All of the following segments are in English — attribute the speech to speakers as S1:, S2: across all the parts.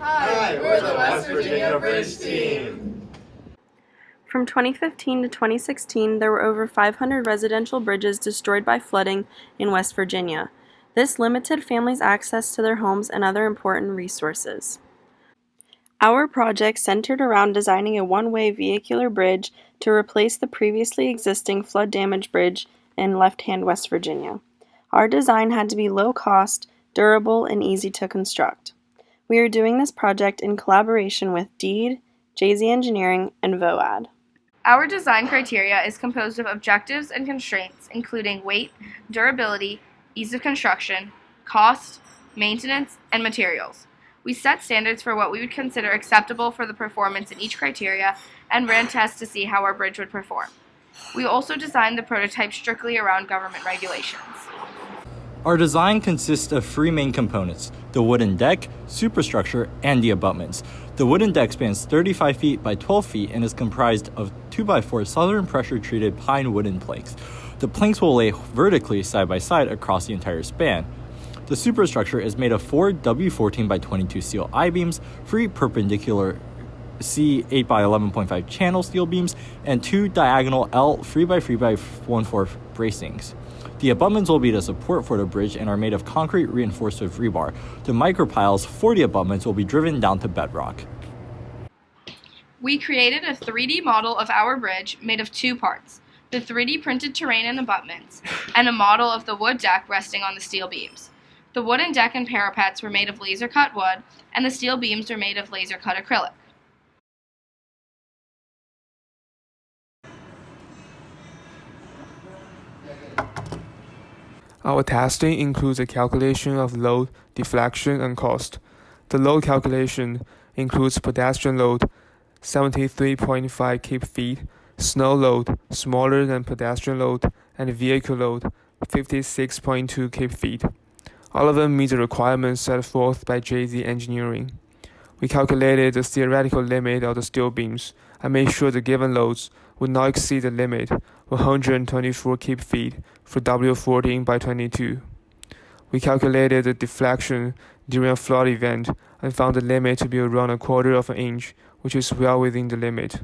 S1: Hi, we're the West Virginia Bridge Team.
S2: From 2015 to 2016, there were over 500 residential bridges destroyed by flooding in West Virginia. This limited families' access to their homes and other important resources. Our project centered around designing a one-way vehicular bridge to replace the previously existing flood-damaged bridge in left-hand West Virginia. Our design had to be low-cost, durable, and easy to construct. We are doing this project in collaboration with DEED, JZ Engineering, and VOAD.
S3: Our design criteria is composed of objectives and constraints, including weight, durability, ease of construction, cost, maintenance, and materials. We set standards for what we would consider acceptable for the performance in each criteria and ran tests to see how our bridge would perform. We also designed the prototype strictly around government regulations.
S4: Our design consists of three main components: the wooden deck, superstructure, and the abutments. The wooden deck spans 35 feet by 12 feet and is comprised of 2x4 southern pressure-treated pine wooden planks. The planks will lay vertically side by side across the entire span. The superstructure is made of 4 W14 by 22 steel I-beams, 3 perpendicular C 8 by 11.5 channel steel beams, and 2 diagonal L 3 by 3 by 1/4 bracings. The abutments will be the support for the bridge and are made of concrete reinforced with rebar. The micropiles for the abutments will be driven down to bedrock.
S3: We created a 3D model of our bridge made of 2 parts: the 3D printed terrain and abutments, and a model of the wood deck resting on the steel beams. The wooden deck and parapets were made of laser-cut wood, and the steel beams were made of laser-cut acrylic.
S5: Our testing includes a calculation of load, deflection, and cost. The load calculation includes pedestrian load, 73.5 cubic feet, snow load, smaller than pedestrian load, and vehicle load, 56.2 cubic feet. All of them meet the requirements set forth by JZ Engineering. We calculated the theoretical limit of the steel beams and made sure the given loads would not exceed the limit, 124 cubic feet for W14 by 22. We calculated the deflection during a flood event and found the limit to be around 1/4 of an inch, which is well within the limit.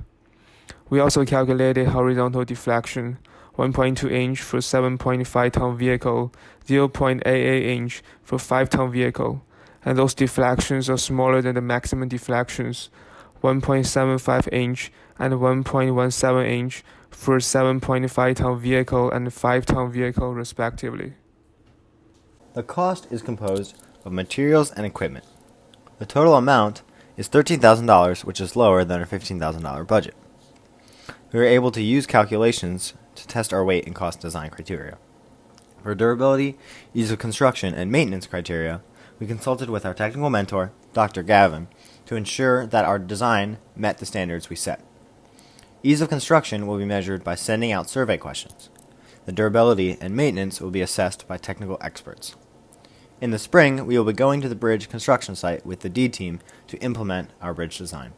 S5: We also calculated horizontal deflection, 1.2 inch for 7.5 ton vehicle, 0.88 inch for 5 ton vehicle, and those deflections are smaller than the maximum deflections, 1.75 inch and 1.17 inch for 7.5 ton vehicle and 5 ton vehicle respectively.
S6: The cost is composed of materials and equipment. The total amount is $13,000, which is lower than our $15,000 budget. We were able to use calculations to test our weight and cost design criteria. For durability, ease of construction, and maintenance criteria, we consulted with our technical mentor, Dr. Gavin, to ensure that our design met the standards we set. Ease of construction will be measured by sending out survey questions. The durability and maintenance will be assessed by technical experts. In the spring, we will be going to the bridge construction site with the DEED team to implement our bridge design.